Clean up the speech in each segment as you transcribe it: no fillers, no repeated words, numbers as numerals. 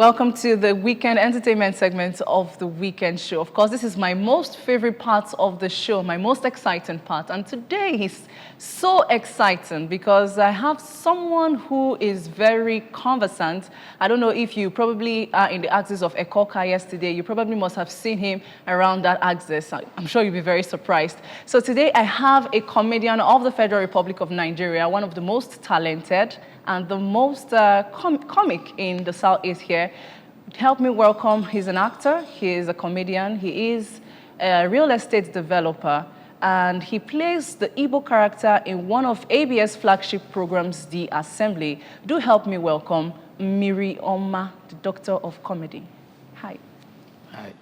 Welcome to the weekend entertainment segment of the weekend show. Of course, this is my most favorite part of the show, my most exciting part. And today is so exciting because I have someone who is very conversant. I don't know if you probably are in the axis of Ekoka yesterday. You probably must have seen him around that axis. I'm sure you'll be very surprised. So today I have a comedian of the Federal Republic of Nigeria, one of the most talented and the most comic in the Southeast here. Help me welcome, he's an actor, he is a comedian, he is a real estate developer, and he plays the Igbo character in one of ABS flagship programs, The Assembly. Do help me welcome Mmirioma, the Doctor of Comedy. Hi. Hi.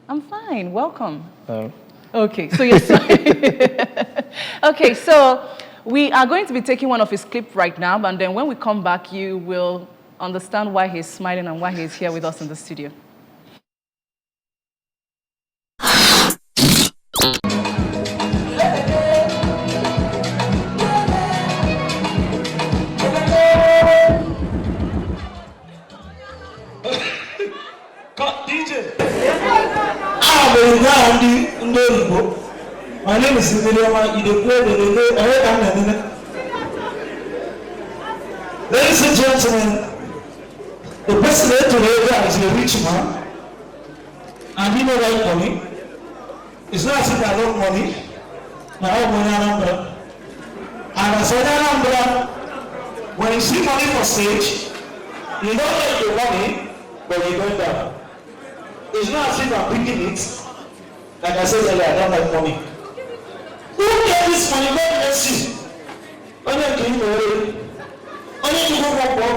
I'm fine, welcome. Hello. Okay, so you're okay, so we are going to be taking one of his clips right now, and then when we come back, you will understand why he's smiling and why he's here with us in the studio. My name is Mmirioma. Ladies and gentlemen, the president today is a rich man, and he knows right money. It's not as if I love money. My own money number. And as for that number, when you see money for stage, you don't like the money, but you don't down. It's not as if I'm picking it. Like I said earlier, I don't like money. Who gave this money? God bless you. Only to you, only to go for God.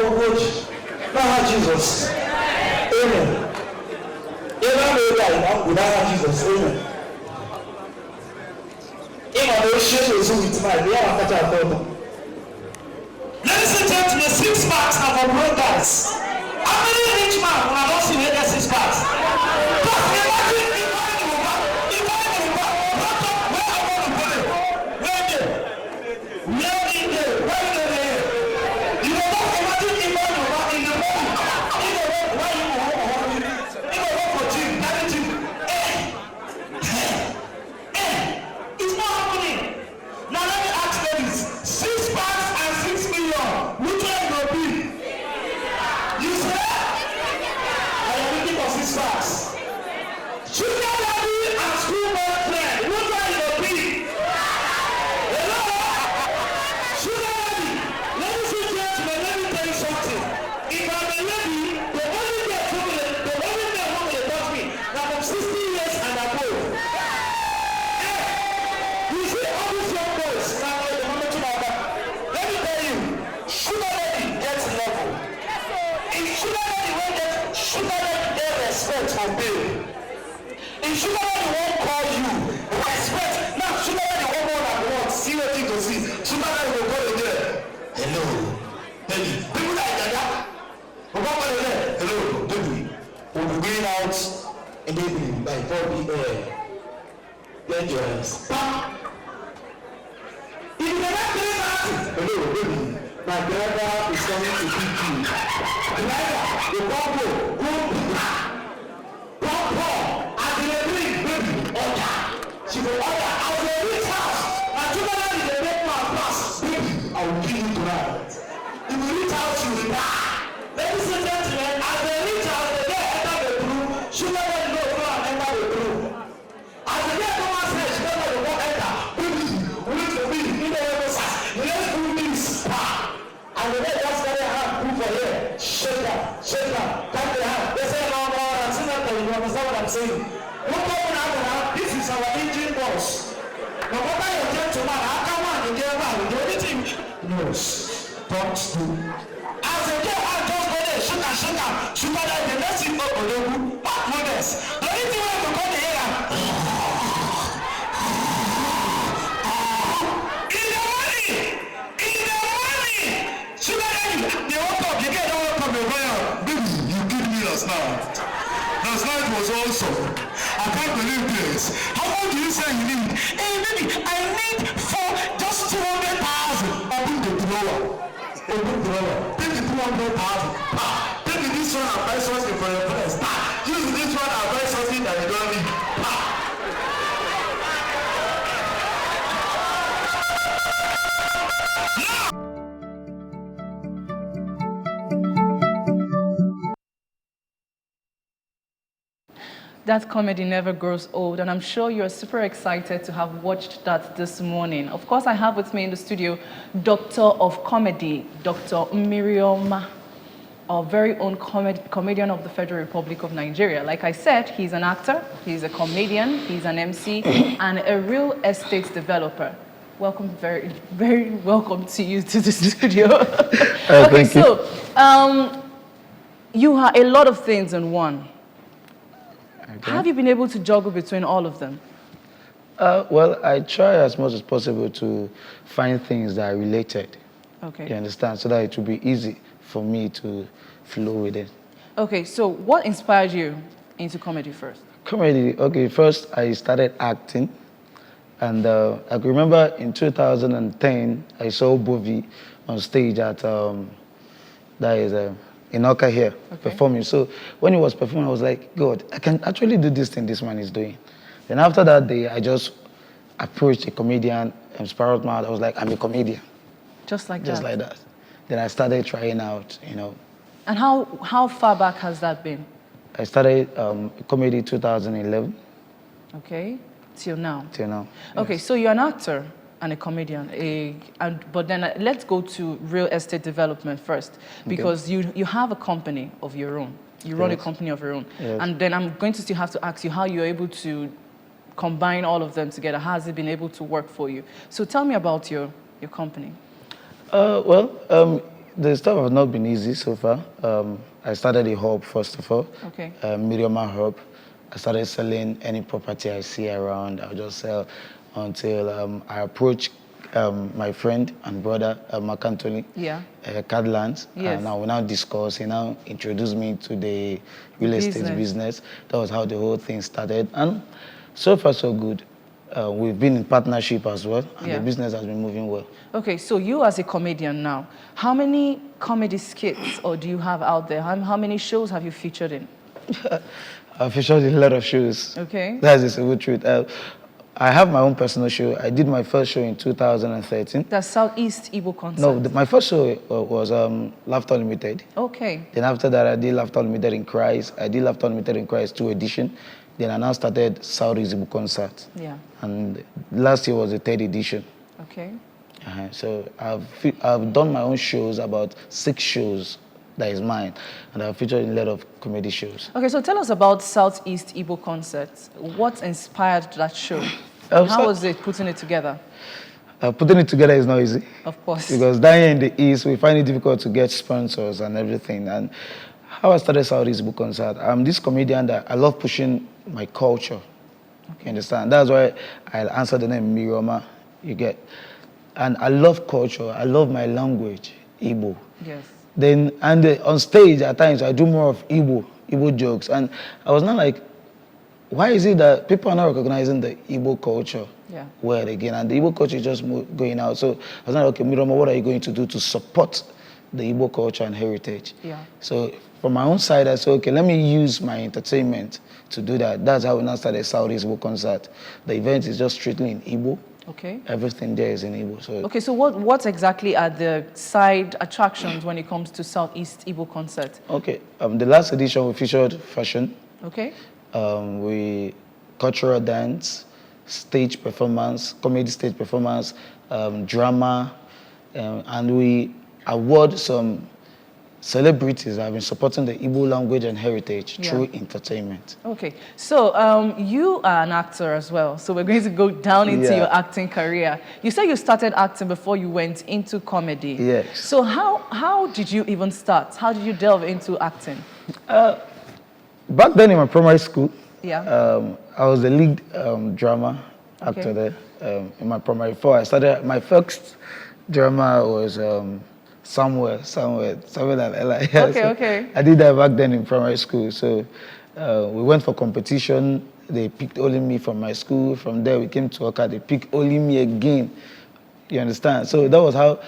Not Jesus. Amen. Even though I without Jesus. Amen. Even though she is with my dear, I'm not a problem. Ladies and gentlemen, 6 packs are for brothers. How many rich man when I don't see the 6 packs? Just imagine. Take the 200,000. Take this this one and buy something for your friends. Use this one and buy something that you don't need. That comedy never grows old, and I'm sure you're super excited to have watched that this morning. Of course, I have with me in the studio Doctor of Comedy, Dr. Mmirioma, our very own comedian of the Federal Republic of Nigeria. Like I said, he's an actor, he's a comedian, he's an MC, and a real estate developer. Welcome, very, very welcome to you to the studio. Okay, so you are a lot of things in one. Okay. Have you been able to juggle between all of them? Well, I try as much as possible to find things that are related. Okay. You understand? So that it will be easy for me to flow with it. Okay, so what inspired you into comedy first? Comedy, okay, first I started acting. And I remember in 2010, I saw Bovi on stage at, in Oka here, performing. So when he was performing, I was like, God, I can actually do this thing this man is doing. Then after that day, I just approached a comedian, Spirit Man. I was like, I'm a comedian. Just like that? Then I started trying out, you know. And how far back has that been? I started comedy 2011. Okay, till now? Till now. Okay, yes. So you're an actor and a comedian, but then let's go to real estate development first, because you have a company of your own. You run a company of your own. Yes. And then I'm going to still have to ask you how you're able to combine all of them together. How has it been able to work for you? So tell me about your company. The stuff has not been easy so far. I started a hub, first of all. Okay. Mmirioma hub. I started selling any property I see around. I'll just sell until I approach my friend and brother, Mark Anthony, Cadlands. Yes. Now we now discuss. He now introduced me to the real estate business. That was how the whole thing started. And so far, so good. We've been in partnership as well, and the business has been moving well. Okay, so you as a comedian now, how many comedy skits or do you have out there? How many shows have you featured in? I've featured in a lot of shows. Okay. That's the simple truth. I have my own personal show. I did my first show in 2013. That's Southeast Igbo Concert? No, my first show was Laughter Unlimited. Okay. Then after that, I did Laughter Unlimited in Christ. I did Laughter Unlimited in Christ 2 edition. Then I now started Southeast Igbo Concert. Yeah. And last year was the 3rd edition. Okay. So I've done my own shows, about 6 shows. That is mine, and I've featured in a lot of comedy shows. Okay, so tell us about Southeast Igbo Concert. What inspired that show? How was it putting it together? Putting it together is not easy. Of course. Because down here in the East, we find it difficult to get sponsors and everything. And how I started Southeast Igbo Concert, I'm this comedian that I love pushing my culture. Okay. You understand? That's why I answer the name Mmirioma, you get. And I love culture. I love my language, Igbo. Yes. Then, on stage, at times, I do more of Igbo jokes. And I was not like, why is it that people are not recognizing the Igbo culture well again? And the Igbo culture is just going out. So I was not like, okay, Mmirioma, what are you going to do to support the Igbo culture and heritage? Yeah. So from my own side, I said, okay, let me use my entertainment to do that. That's how we now started Southeast Igbo Concert. The event is just strictly in Igbo. Okay. Everything there is in Igbo. So okay, so what exactly are the side attractions when it comes to Southeast Igbo Concert? Okay, the last edition we featured fashion. Okay. We cultural dance, stage performance, comedy stage performance, drama, and we award some celebrities that have been supporting the Igbo language and heritage through entertainment. Okay, so you are an actor as well, so we're going to go down into your acting career. You said you started acting before you went into comedy. Yes. So how did you even start? How did you delve into acting? Back then in my primary school, I was the lead drama actor there in my primary 4. I started, my first drama was somewhere like Ella. Okay. I did that back then in primary school. So we went for competition. They picked only me from my school. From there we came to Oka. They picked only me again. You understand? So that was how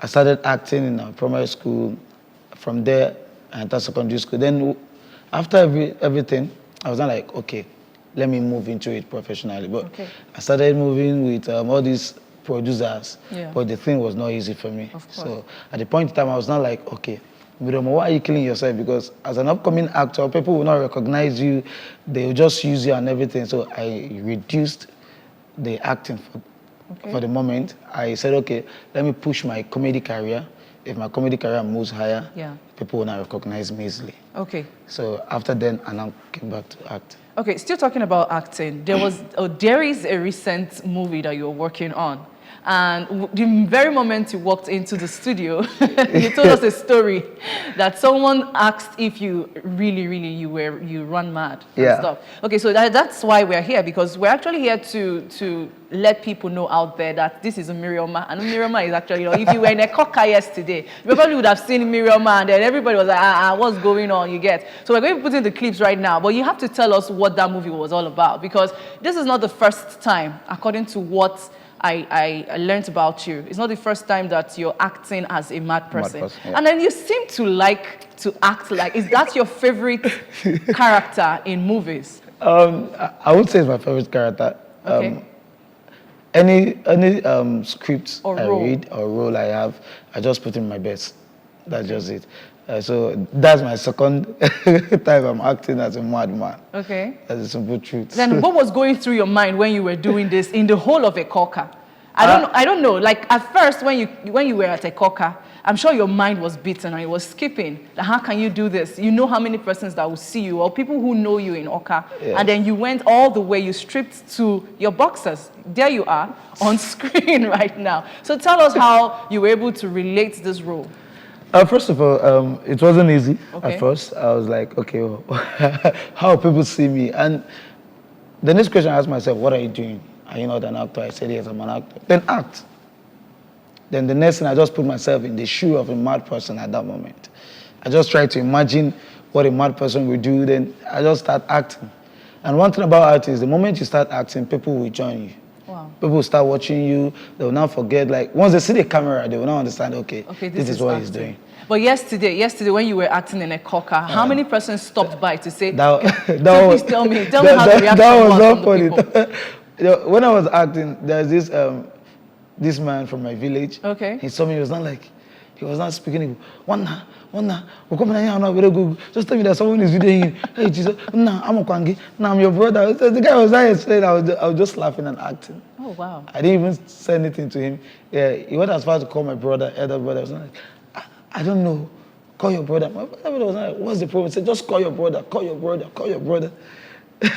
I started acting in our primary school. From there, I entered secondary school. Then after everything, I was not like, okay, let me move into it professionally. But I started moving with all these producers, but the thing was not easy for me. So at the point in time, I was not like, okay, Mmirioma, why are you killing yourself? Because as an upcoming actor, people will not recognize you. They will just use you and everything. So I reduced the acting for the moment. I said, okay, let me push my comedy career. If my comedy career moves higher, people will not recognize me easily. Okay. So after then, I now came back to act. Okay, still talking about acting, there is a recent movie that you're working on. And the very moment you walked into the studio, you told us a story that someone asked if you you run mad and stuff. Okay, so that's why we're here, because we're actually here to let people know out there that this is Mmirioma, and Mmirioma is actually, if you were in a cocker yesterday, you probably would have seen Mmirioma, and then everybody was like, what's going on, you get? So we're going to put in the clips right now, but you have to tell us what that movie was all about, because this is not the first time, according to what I learned about you. It's not the first time that you're acting as a mad person. And then you seem to like to act like, is that your favorite character in movies? I would say it's my favorite character. Any script I read or role I have, I just put in my best. That's just it. So that's my second time I'm acting as a madman. Okay. That's a simple truth. Then what was going through your mind when you were doing this in the whole of a cocker? I don't know. Like at first when you were at a cocker, I'm sure your mind was beaten and it was skipping. Like, how can you do this? You know how many persons that will see you or people who know you in Oka. And then you went all the way, you stripped to your boxers. There you are on screen right now. So tell us how you were able to relate this role. First of all, it wasn't easy at first. I was like, okay, well, how people see me? And the next question I asked myself, what are you doing? Are you not an actor? I said, yes, I'm an actor. Then act. Then the next thing, I just put myself in the shoe of a mad person at that moment. I just tried to imagine what a mad person would do. Then I just start acting. And one thing about art is the moment you start acting, people will join you. Wow. People will start watching you. They will not forget. Like once they see the camera, they will not understand. Okay, this is what he's doing. But yesterday when you were acting in a cocker, how many persons stopped by to say, please tell me how the reaction was from the people? When I was acting, there's this man from my village. Okay. He saw me. He was not speaking. Wanna, we're coming here now. Very good. Just tell me that someone is videoing. Hey, Jesus, I'm a Kwangi. I'm your brother. The guy was not explaining. I was just laughing and acting. Oh wow. I didn't even say anything to him. Yeah, he went as far as to call my brother, elder brother. I was like, I don't know. Call your brother. My brother was like, what's the problem? He said, just call your brother. Call your brother. Call your brother.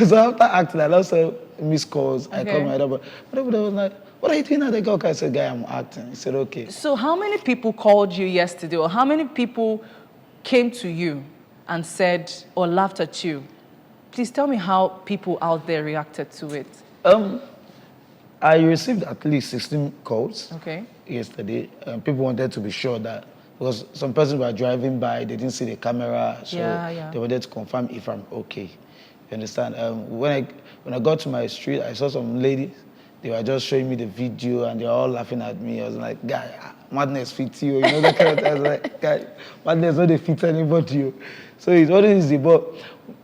So after acting, I also missed calls. I called my elder brother. My brother was like, what are you doing at the cocker? I said, guy, I'm acting. He said, okay. So how many people called you yesterday, or how many people came to you and said or laughed at you? Please tell me how people out there reacted to it. I received at least 16 calls yesterday. People wanted to be sure that, because some persons were driving by, they didn't see the camera, so they wanted to confirm if I'm okay. You understand? When I got to my street, I saw some ladies. They were just showing me the video and they were all laughing at me. I was like, guy, madness fits you. You know that kind of thing. I was like, guy, madness not fit anybody. So it's always easy. But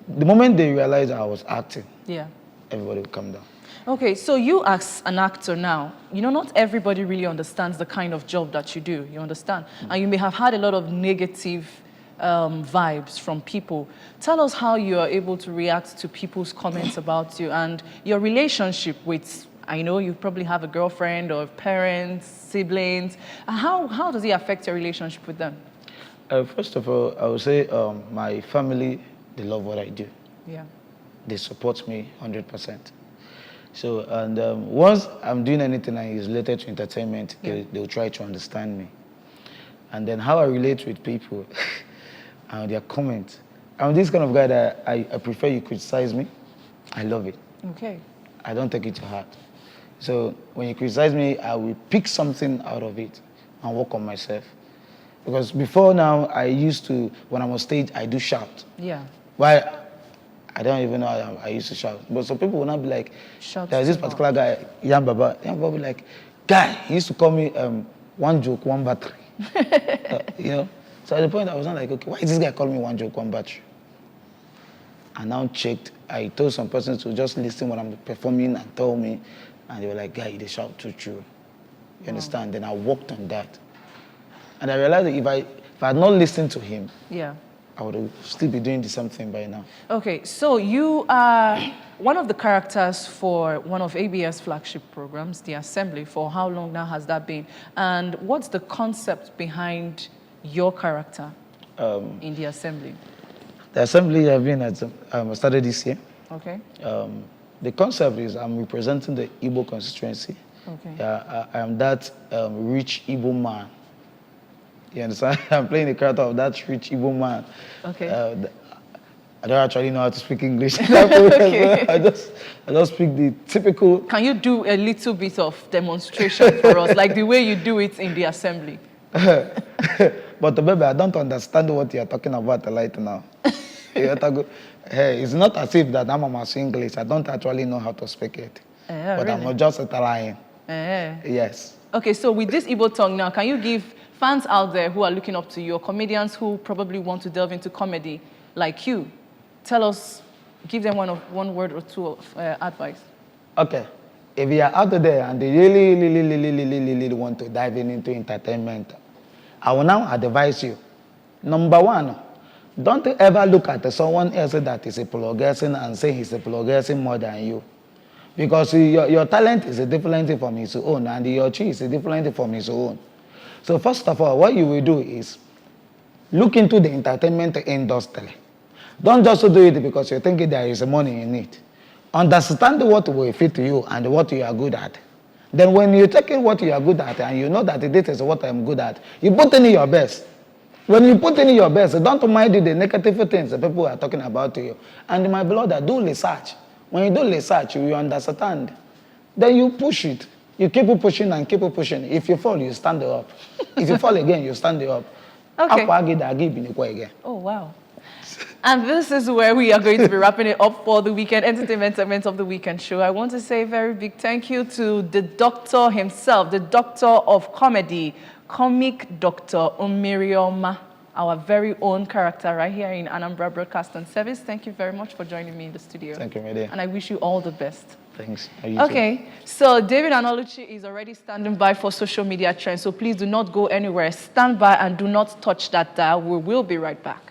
the moment they realized I was acting, everybody would come down. Okay, so you as an actor now, not everybody really understands the kind of job that you do. You understand? And you may have had a lot of negative vibes from people. Tell us how you are able to react to people's comments about you and your relationship with, I know you probably have a girlfriend or parents, siblings. How does it affect your relationship with them? First of all, I would say my family, they love what I do. Yeah. They support me 100%. So, and once I'm doing anything that is related to entertainment, they'll try to understand me. And then how I relate with people and their comments. I'm this kind of guy that I prefer you criticize me. I love it. Okay. I don't take it to heart. So when you criticize me, I will pick something out of it and work on myself. Because before now, I used to, when I'm on stage, I do shout. Yeah. Why? I don't even know how I used to shout. But some people will not be like, there's this particular guy, Yan Baba will be like, guy, he used to call me one joke, one battery. So at the point I was not like, okay, why is this guy calling me one joke, one battery? I now checked. I told some persons to just listen when I'm performing and tell me, and they were like, guy, they shout too true. You understand? Then I worked on that. And I realized that if I had not listened to him, Yeah. I would still be doing the same thing by now. Okay, so you are one of the characters for one of ABS flagship programs, The Assembly. For how long now has that been? And what's the concept behind your character in The Assembly? The assembly I've been at started this year. Okay. The concept is I'm representing the Igbo constituency. Okay. I am that rich Igbo man. You understand? I'm playing the character of that rich Igbo man. Okay. I don't actually know how to speak English. Okay. I just speak the typical. Can you do a little bit of demonstration for us, like the way you do it in The Assembly? But baby, I don't understand what you're talking about right now. Hey, it's not as if that I'm a English. I don't actually know how to speak it. But really? I'm just Italian. Yes. Okay, so with this Igbo tongue now, can you give fans out there who are looking up to you, or comedians who probably want to delve into comedy like you, give them one word or two of advice? Okay. If you are out there and they really want to dive into entertainment, I will now advise you. Number one, don't ever look at someone else that is a progressing and say he's a progressing more than you. Because your talent is a different thing from his own, and your chi is a different thing from his own. So first of all, what you will do is look into the entertainment industry. Don't just do it because you think there is money in it. Understand what will fit you and what you are good at. Then when you take in what you are good at and you know that this is what I'm good at, you put in your best. When you put in your best, don't mind the negative things that people are talking about to you. And my brother, do research. When you do research, you understand. Then you push it. You keep pushing and keep pushing. If you fall, you stand up. If you fall again, you stand up. Okay. Oh, wow. And this is where we are going to be wrapping it up for the weekend entertainment segment of the weekend show. I want to say a very big thank you to the doctor himself, the doctor of comedy, comic Dr. Mmirioma, our very own character right here in Anambra Broadcast and Service. Thank you very much for joining me in the studio. Thank you, my dear. And I wish you all the best. Thanks. Okay, so David Anoluchi is already standing by for social media trends, so please do not go anywhere. Stand by and do not touch that dial. We will be right back.